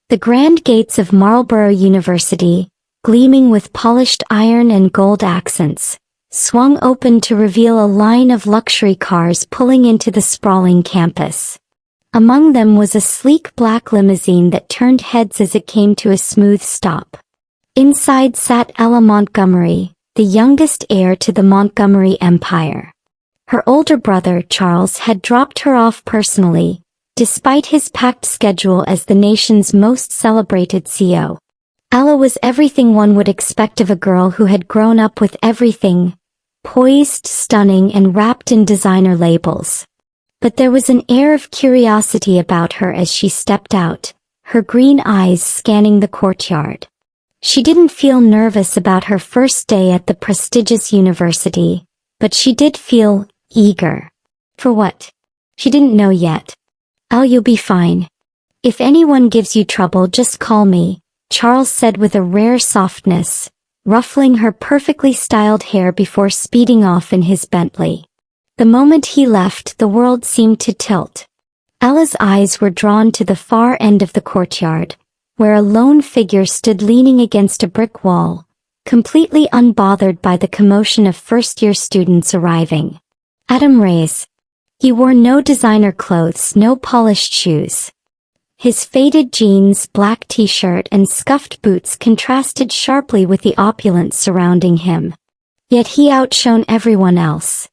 The grand gates of Marlborough University, gleaming with polished iron and gold accents, swung open to reveal a line of luxury cars pulling into the sprawling campus. Among them was a sleek black limousine that turned heads as it came to a smooth stop. Inside sat Ella Montgomery, the youngest heir to the Montgomery Empire. Her older brother, Charles, had dropped her off personally, despite his packed schedule as the nation's most celebrated CEO. Ella was everything one would expect of a girl who had grown up with everything, poised, stunning, and wrapped in designer labels. But there was an air of curiosity about her as she stepped out, her green eyes scanning the courtyard. She didn't feel nervous about her first day at the prestigious university, but she did feel eager. For what? She didn't know yet. "Oh, you'll be fine. If anyone gives you trouble, just call me," Charles said with a rare softness, ruffling her perfectly styled hair before speeding off in his Bentley. The moment he left, the world seemed to tilt. Ella's eyes were drawn to the far end of the courtyard, where a lone figure stood leaning against a brick wall, completely unbothered by the commotion of first-year students arriving. Adam Reyes. He wore no designer clothes, no polished shoes. His faded jeans, black t-shirt, and scuffed boots contrasted sharply with the opulence surrounding him. Yet he outshone everyone else.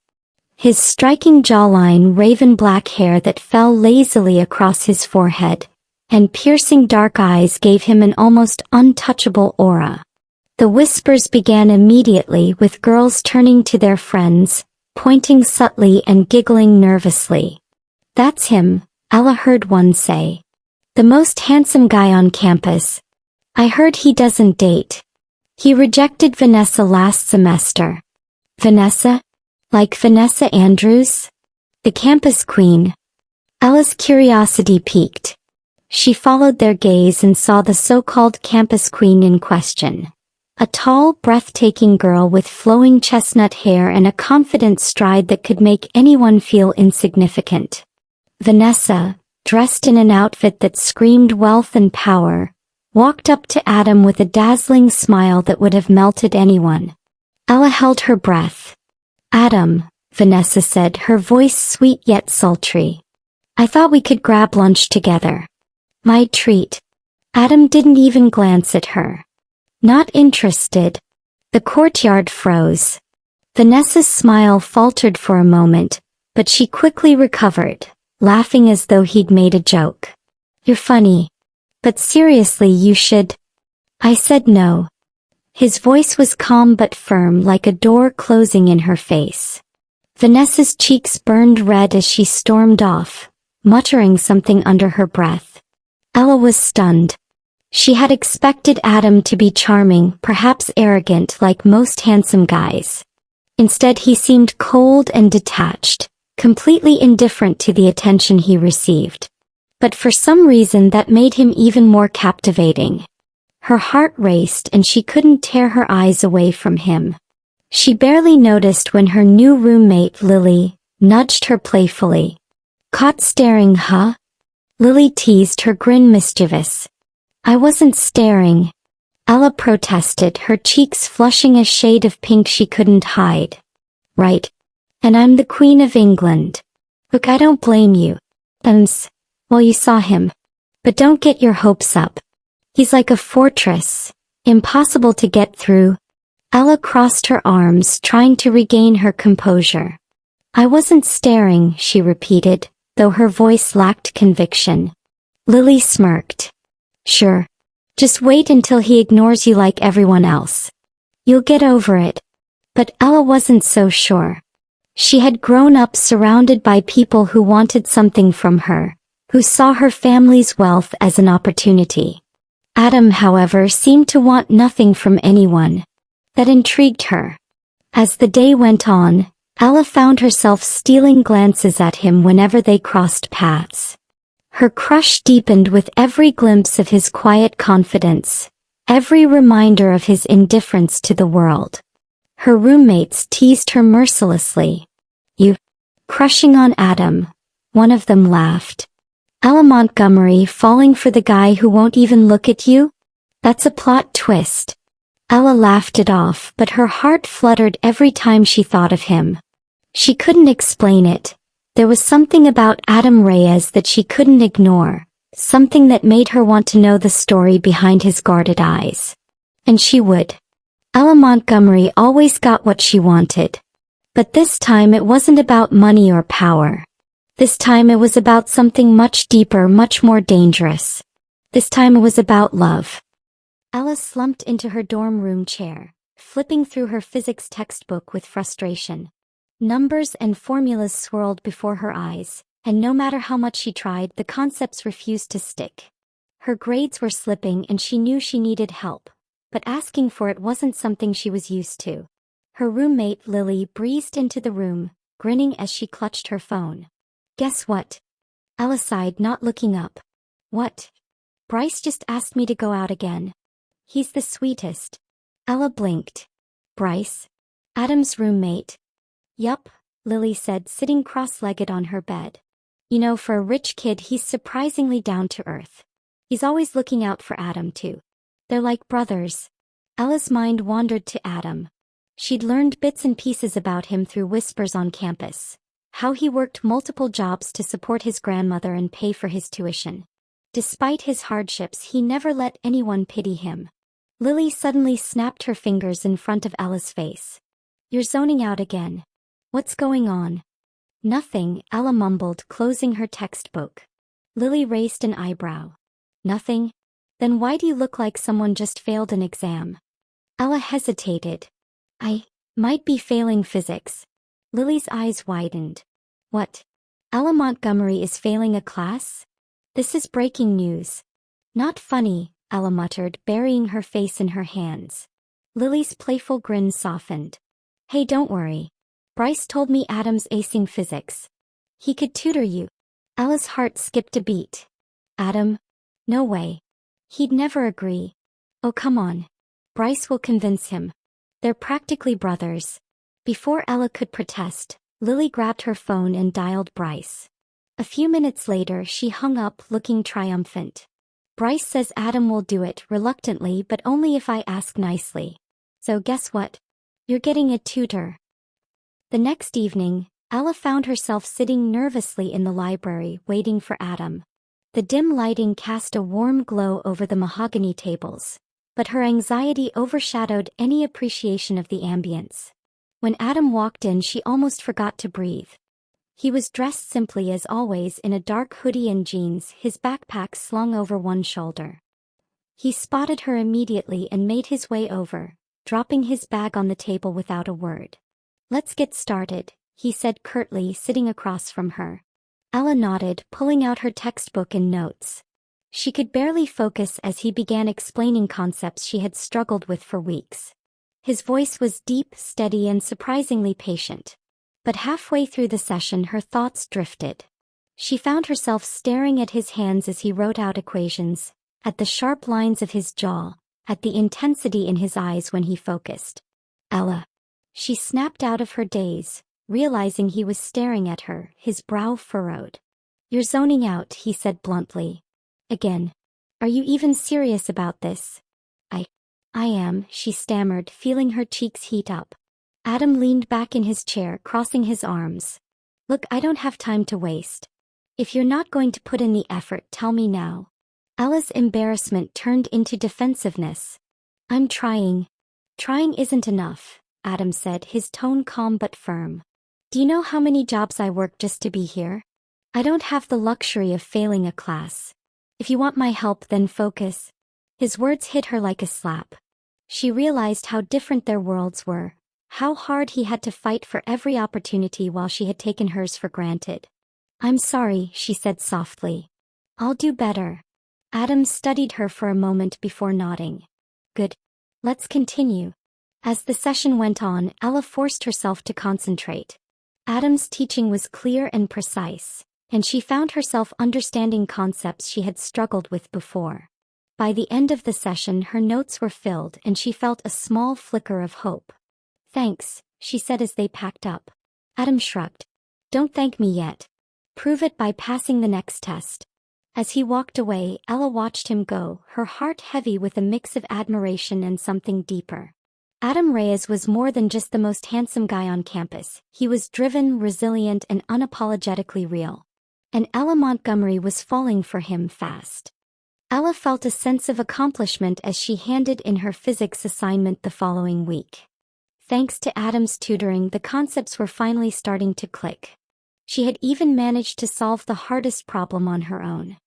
His striking jawline, raven black hair that fell lazily across his forehead, and piercing dark eyes gave him an almost untouchable aura. The whispers began immediately, with girls turning to their friends, pointing subtly and giggling nervously. "That's him," Ella heard one say. "The most handsome guy on campus. I heard he doesn't date. He rejected Vanessa last semester." "Vanessa? Like Vanessa Andrews? The campus queen?" Ella's curiosity piqued. She followed their gaze and saw the so-called campus queen in question. A tall, breathtaking girl with flowing chestnut hair and a confident stride that could make anyone feel insignificant. Vanessa, dressed in an outfit that screamed wealth and power, walked up to Adam with a dazzling smile that would have melted anyone. Ella held her breath. "Adam," Vanessa said, her voice sweet yet sultry. "I thought we could grab lunch together." "My treat." Adam didn't even glance at her. "Not interested." The courtyard froze. Vanessa's smile faltered for a moment, but she quickly recovered, laughing as though he'd made a joke. "You're funny. But seriously, you should." I said no. His voice was calm but firm, like a door closing in her face. Vanessa's cheeks burned red as she stormed off, muttering something under her breath. Ella was stunned. She had expected Adam to be charming, perhaps arrogant like most handsome guys. Instead, he seemed cold and detached, completely indifferent to the attention he received. But for some reason that made him even more captivating. Her heart raced and she couldn't tear her eyes away from him. She barely noticed when her new roommate, Lily, nudged her playfully. "Caught staring, huh?" Lily teased, her grin mischievous. "I wasn't staring," Ella protested, her cheeks flushing a shade of pink she couldn't hide. "Right. And I'm the Queen of England. Look, I don't blame you. Well, you saw him. But don't get your hopes up. He's like a fortress, impossible to get through." Ella crossed her arms, trying to regain her composure. "I wasn't staring," she repeated, though her voice lacked conviction. Lily smirked. "Sure. Just wait until he ignores you like everyone else. You'll get over it." But Ella wasn't so sure. She had grown up surrounded by people who wanted something from her, who saw her family's wealth as an opportunity. Adam, however, seemed to want nothing from anyone. That intrigued her. As the day went on, Ella found herself stealing glances at him whenever they crossed paths. Her crush deepened with every glimpse of his quiet confidence, every reminder of his indifference to the world. Her roommates teased her mercilessly. "You crushing on Adam," one of them laughed. Ella Montgomery falling for the guy who won't even look at you? That's a plot twist. Ella laughed it off, but her heart fluttered every time she thought of him. She couldn't explain it. There was something about Adam Reyes that she couldn't ignore, something that made her want to know the story behind his guarded eyes. And she would. Ella Montgomery always got what she wanted. But this time it wasn't about money or power. This time it was about something much deeper, much more dangerous. This time it was about love. Ella slumped into her dorm room chair, flipping through her physics textbook with frustration. Numbers and formulas swirled before her eyes, and no matter how much she tried, the concepts refused to stick. Her grades were slipping and she knew she needed help, but asking for it wasn't something she was used to. Her roommate, Lily, breezed into the room, grinning as she clutched her phone. "Guess what?" Ella sighed, not looking up. "What?" "Bryce just asked me to go out again. He's the sweetest." Ella blinked. "Bryce? Adam's roommate?" "Yup," Lily said, sitting cross-legged on her bed. "You know, for a rich kid he's surprisingly down to earth. He's always looking out for Adam too. They're like brothers." Ella's mind wandered to Adam. She'd learned bits and pieces about him through whispers on campus. How he worked multiple jobs to support his grandmother and pay for his tuition. Despite his hardships, he never let anyone pity him. Lily suddenly snapped her fingers in front of Ella's face. "You're zoning out again. What's going on?" "Nothing," Ella mumbled, closing her textbook. Lily raised an eyebrow. "Nothing? Then why do you look like someone just failed an exam?" Ella hesitated. "I might be failing physics." Lily's eyes widened. "What? Ella Montgomery is failing a class? This is breaking news." "Not funny," Ella muttered, burying her face in her hands. Lily's playful grin softened. "Hey, don't worry. Bryce told me Adam's acing physics. He could tutor you." Ella's heart skipped a beat. "Adam? No way. He'd never agree." "Oh, come on. Bryce will convince him. They're practically brothers." Before Ella could protest, Lily grabbed her phone and dialed Bryce. A few minutes later, she hung up, looking triumphant. "Bryce says Adam will do it, reluctantly, but only if I ask nicely. So guess what? You're getting a tutor." The next evening, Ella found herself sitting nervously in the library, waiting for Adam. The dim lighting cast a warm glow over the mahogany tables, but her anxiety overshadowed any appreciation of the ambience. When Adam walked in, she almost forgot to breathe. He was dressed simply as always in a dark hoodie and jeans, his backpack slung over one shoulder. He spotted her immediately and made his way over, dropping his bag on the table without a word. "Let's get started," he said curtly, sitting across from her. Ella nodded, pulling out her textbook and notes. She could barely focus as he began explaining concepts she had struggled with for weeks. His voice was deep, steady, and surprisingly patient. But halfway through the session, her thoughts drifted. She found herself staring at his hands as he wrote out equations, at the sharp lines of his jaw, at the intensity in his eyes when he focused. "Ella." She snapped out of her daze, realizing he was staring at her, his brow furrowed. "You're zoning out," he said bluntly. "Again. Are you even serious about this?" I am," she stammered, feeling her cheeks heat up. Adam leaned back in his chair, crossing his arms. "Look, I don't have time to waste. If you're not going to put in the effort, tell me now." Ella's embarrassment turned into defensiveness. "I'm trying." "Trying isn't enough," Adam said, his tone calm but firm. "Do you know how many jobs I work just to be here? I don't have the luxury of failing a class. If you want my help, then focus." His words hit her like a slap. She realized how different their worlds were, how hard he had to fight for every opportunity while she had taken hers for granted. "I'm sorry," she said softly. "I'll do better." Adam studied her for a moment before nodding. "Good. Let's continue." As the session went on, Ella forced herself to concentrate. Adam's teaching was clear and precise, and she found herself understanding concepts she had struggled with before. By the end of the session, her notes were filled and she felt a small flicker of hope. "Thanks," she said as they packed up. Adam shrugged. "Don't thank me yet. Prove it by passing the next test." As he walked away, Ella watched him go, her heart heavy with a mix of admiration and something deeper. Adam Reyes was more than just the most handsome guy on campus. He was driven, resilient, and unapologetically real. And Ella Montgomery was falling for him fast. Ella felt a sense of accomplishment as she handed in her physics assignment the following week. Thanks to Adam's tutoring, the concepts were finally starting to click. She had even managed to solve the hardest problem on her own.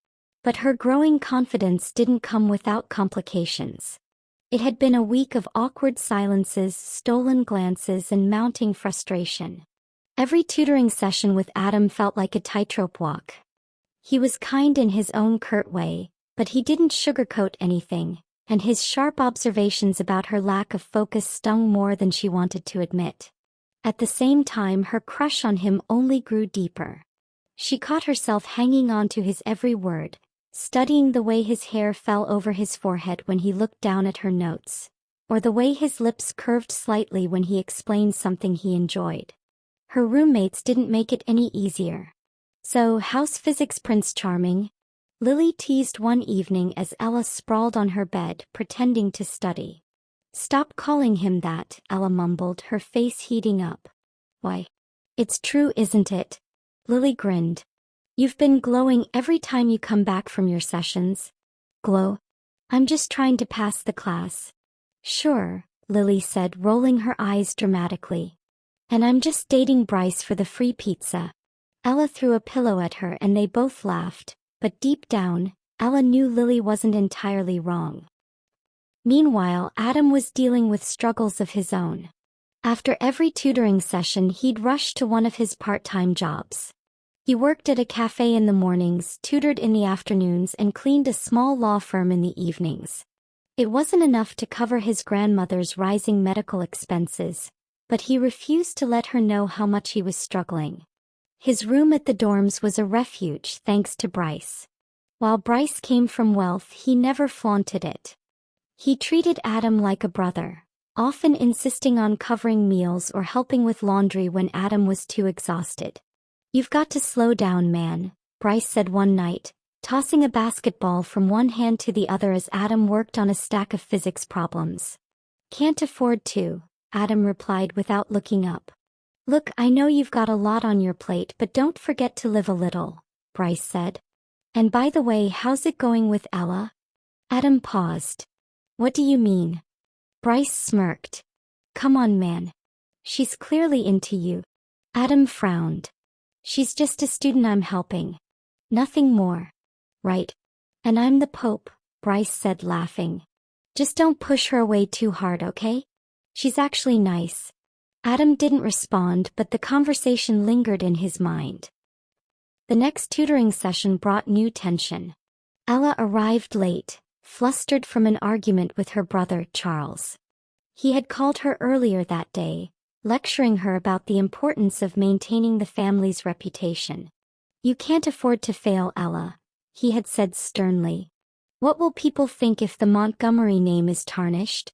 But her growing confidence didn't come without complications. It had been a week of awkward silences, stolen glances, and mounting frustration. Every tutoring session with Adam felt like a tightrope walk. He was kind in his own curt way, but he didn't sugarcoat anything, and his sharp observations about her lack of focus stung more than she wanted to admit. At the same time, her crush on him only grew deeper. She caught herself hanging on to his every word, studying the way his hair fell over his forehead when he looked down at her notes, or the way his lips curved slightly when he explained something he enjoyed. Her roommates didn't make it any easier. "So, how's physics, Prince Charming?" Lily teased one evening as Ella sprawled on her bed, pretending to study. "Stop calling him that," Ella mumbled, her face heating up. "Why? It's true, isn't it?" Lily grinned. "You've been glowing every time you come back from your sessions." "Glow? I'm just trying to pass the class." "Sure," Lily said, rolling her eyes dramatically. "And I'm just dating Bryce for the free pizza." Ella threw a pillow at her and they both laughed, but deep down, Ella knew Lily wasn't entirely wrong. Meanwhile, Adam was dealing with struggles of his own. After every tutoring session, he'd rush to one of his part-time jobs. He worked at a cafe in the mornings, tutored in the afternoons, and cleaned a small law firm in the evenings. It wasn't enough to cover his grandmother's rising medical expenses, but he refused to let her know how much he was struggling. His room at the dorms was a refuge thanks to Bryce. While Bryce came from wealth, he never flaunted it. He treated Adam like a brother, often insisting on covering meals or helping with laundry when Adam was too exhausted. "You've got to slow down, man," Bryce said one night, tossing a basketball from one hand to the other as Adam worked on a stack of physics problems. "Can't afford to," Adam replied without looking up. "Look, I know you've got a lot on your plate, but don't forget to live a little," Bryce said. "And by the way, how's it going with Ella?" Adam paused. "What do you mean?" Bryce smirked. "Come on, man. She's clearly into you." Adam frowned. "She's just a student I'm helping. Nothing more." "Right. And I'm the Pope," Bryce said, laughing. "Just don't push her away too hard, okay? She's actually nice." Adam didn't respond, but the conversation lingered in his mind. The next tutoring session brought new tension. Ella arrived late, flustered from an argument with her brother, Charles. He had called her earlier that day, lecturing her about the importance of maintaining the family's reputation. "You can't afford to fail, Ella," he had said sternly. "What will people think if the Montgomery name is tarnished?"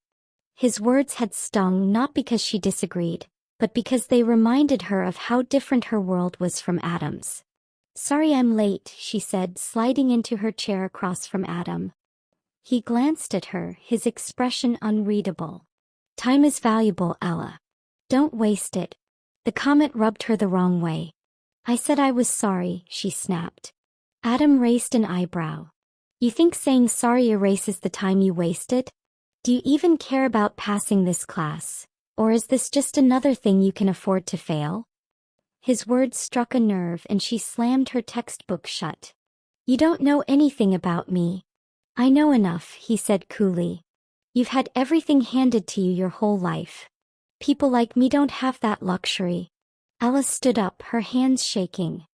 His words had stung not because she disagreed, but because they reminded her of how different her world was from Adam's. "Sorry I'm late," she said, sliding into her chair across from Adam. He glanced at her, his expression unreadable. "Time is valuable, Ella. Don't waste it." The comment rubbed her the wrong way. "I said I was sorry," she snapped. Adam raised an eyebrow. "You think saying sorry erases the time you wasted? Do you even care about passing this class? Or is this just another thing you can afford to fail?" His words struck a nerve and she slammed her textbook shut. "You don't know anything about me." "I know enough," he said coolly. "You've had everything handed to you your whole life. People like me don't have that luxury." Ella stood up, her hands shaking.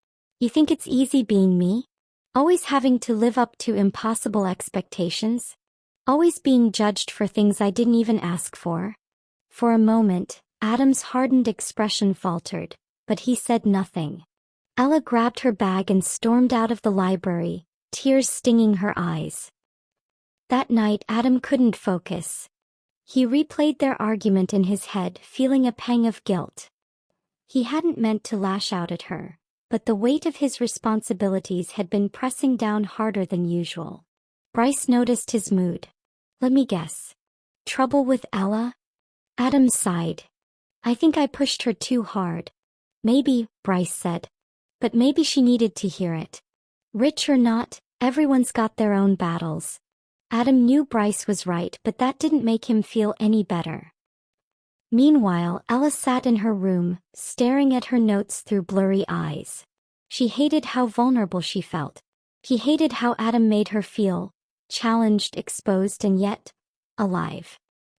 "You think it's easy being me? Always having to live up to impossible expectations? Always being judged for things I didn't even ask for?" For a moment, Adam's hardened expression faltered, but he said nothing. Ella grabbed her bag and stormed out of the library, tears stinging her eyes. That night Adam couldn't focus. He replayed their argument in his head, feeling a pang of guilt. He hadn't meant to lash out at her, but the weight of his responsibilities had been pressing down harder than usual. Bryce noticed his mood. Let me guess. Trouble with Ella? Adam sighed. I think I pushed her too hard. Maybe, Bryce said. But maybe she needed to hear it. Rich or not, everyone's got their own battles. Adam knew Bryce was right, but that didn't make him feel any better. Meanwhile, Ella sat in her room, staring at her notes through blurry eyes. She hated how vulnerable she felt. She hated how Adam made her feel, challenged, exposed, and yet, alive.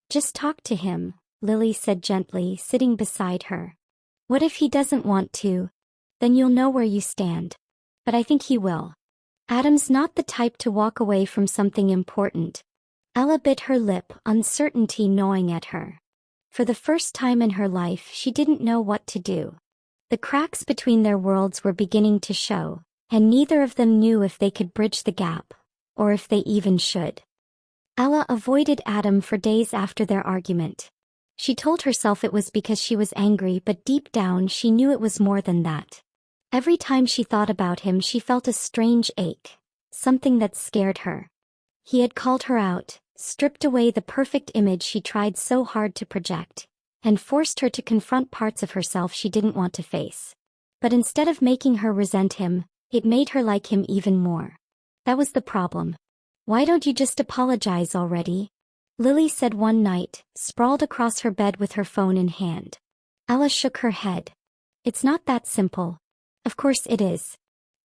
Just talk to him, Lily said gently, sitting beside her. What if he doesn't want to? Then you'll know where you stand. But I think he will. Adam's not the type to walk away from something important. Ella bit her lip, uncertainty gnawing at her. For the first time in her life, she didn't know what to do. The cracks between their worlds were beginning to show, and neither of them knew if they could bridge the gap, or if they even should. Ella avoided Adam for days after their argument. She told herself it was because she was angry, but deep down she knew it was more than that. Every time she thought about him, she felt a strange ache, something that scared her. He had called her out, stripped away the perfect image she tried so hard to project, and forced her to confront parts of herself she didn't want to face. But instead of making her resent him, it made her like him even more. That was the problem. Why don't you just apologize already? Lily said one night, sprawled across her bed with her phone in hand. Ella shook her head. It's not that simple. Of course it is.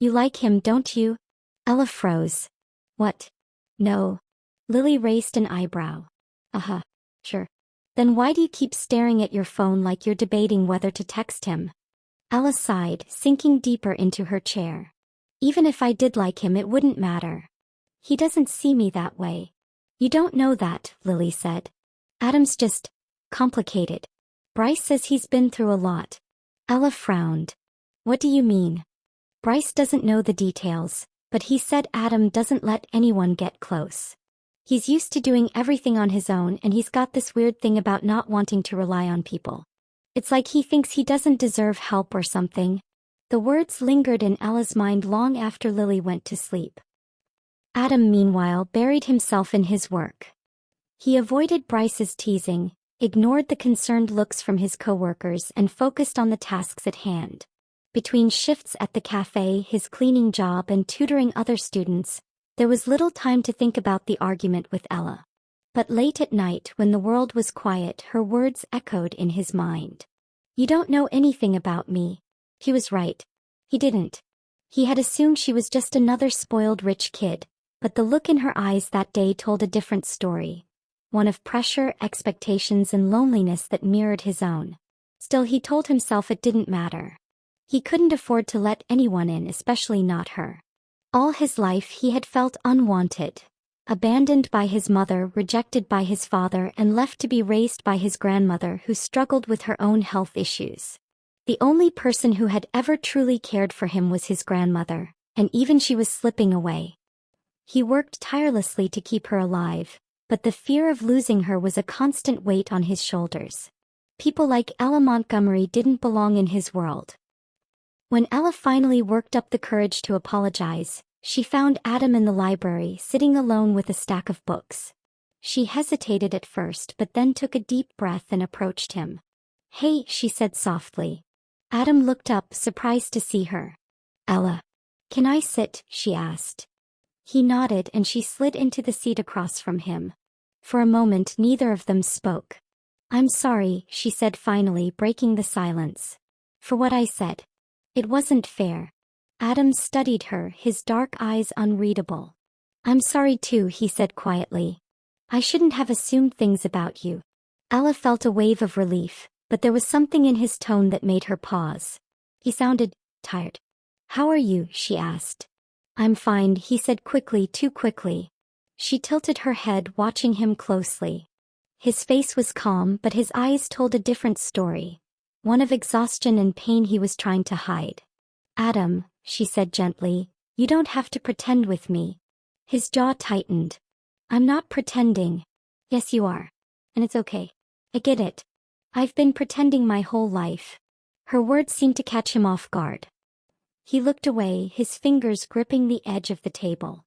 You like him, don't you? Ella froze. What? No. Lily raised an eyebrow. Sure. Then why do you keep staring at your phone like you're debating whether to text him? Ella sighed, sinking deeper into her chair. Even if I did like him, it wouldn't matter. He doesn't see me that way. You don't know that, Lily said. Adam's just complicated. Bryce says he's been through a lot. Ella frowned. What do you mean? Bryce doesn't know the details, but he said Adam doesn't let anyone get close. He's used to doing everything on his own, and he's got this weird thing about not wanting to rely on people. It's like he thinks he doesn't deserve help or something. The words lingered in Ella's mind long after Lily went to sleep. Adam, meanwhile, buried himself in his work. He avoided Bryce's teasing, ignored the concerned looks from his coworkers, and focused on the tasks at hand. Between shifts at the cafe, his cleaning job, and tutoring other students, there was little time to think about the argument with Ella. But late at night, when the world was quiet, her words echoed in his mind. You don't know anything about me. He was right. He didn't. He had assumed she was just another spoiled rich kid, but the look in her eyes that day told a different story. One of pressure, expectations, and loneliness that mirrored his own. Still, he told himself it didn't matter. He couldn't afford to let anyone in, especially not her. All his life he had felt unwanted, abandoned by his mother, rejected by his father, and left to be raised by his grandmother, who struggled with her own health issues. The only person who had ever truly cared for him was his grandmother, and even she was slipping away. He worked tirelessly to keep her alive, but the fear of losing her was a constant weight on his shoulders. People like Ella Montgomery didn't belong in his world. When Ella finally worked up the courage to apologize, she found Adam in the library, sitting alone with a stack of books. She hesitated at first, but then took a deep breath and approached him. Hey, she said softly. Adam looked up, surprised to see her. Ella. Can I sit? She asked. He nodded, and she slid into the seat across from him. For a moment neither of them spoke. I'm sorry, she said finally, breaking the silence. For what I said. It wasn't fair. Adam studied her, his dark eyes unreadable. I'm sorry too, he said quietly. I shouldn't have assumed things about you. Ella felt a wave of relief, but there was something in his tone that made her pause. He sounded tired. How are you? She asked. I'm fine, he said quickly, too quickly. She tilted her head, watching him closely. His face was calm, but his eyes told a different story. One of exhaustion and pain he was trying to hide. Adam, she said gently, you don't have to pretend with me. His jaw tightened. I'm not pretending. Yes, you are. And it's okay. I get it. I've been pretending my whole life. Her words seemed to catch him off guard. He looked away, his fingers gripping the edge of the table.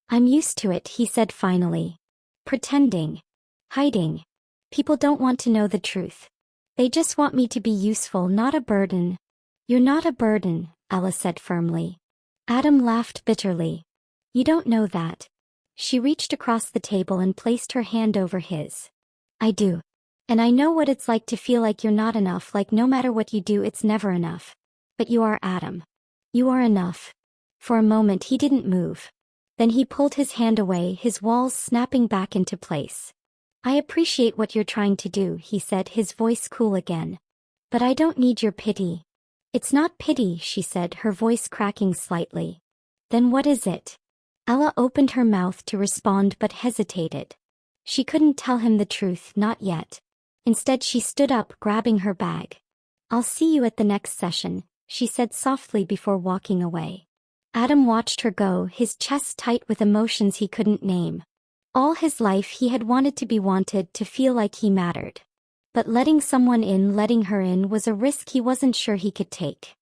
I'm used to it, he said finally. Pretending. Hiding. People don't want to know the truth. They just want me to be useful, not a burden. You're not a burden, Ella said firmly. Adam laughed bitterly. You don't know that. She reached across the table and placed her hand over his. I do. And I know what it's like to feel like you're not enough, like no matter what you do it's never enough. But you are, Adam. You are enough. For a moment he didn't move. Then he pulled his hand away, his walls snapping back into place. I appreciate what you're trying to do, he said, his voice cool again. But I don't need your pity. It's not pity, she said, her voice cracking slightly. Then what is it? Ella opened her mouth to respond but hesitated. She couldn't tell him the truth, not yet. Instead she stood up, grabbing her bag. I'll see you at the next session, she said softly before walking away. Adam watched her go, his chest tight with emotions he couldn't name. All his life he had wanted to be wanted, to feel like he mattered. But letting someone in, letting her in, was a risk he wasn't sure he could take.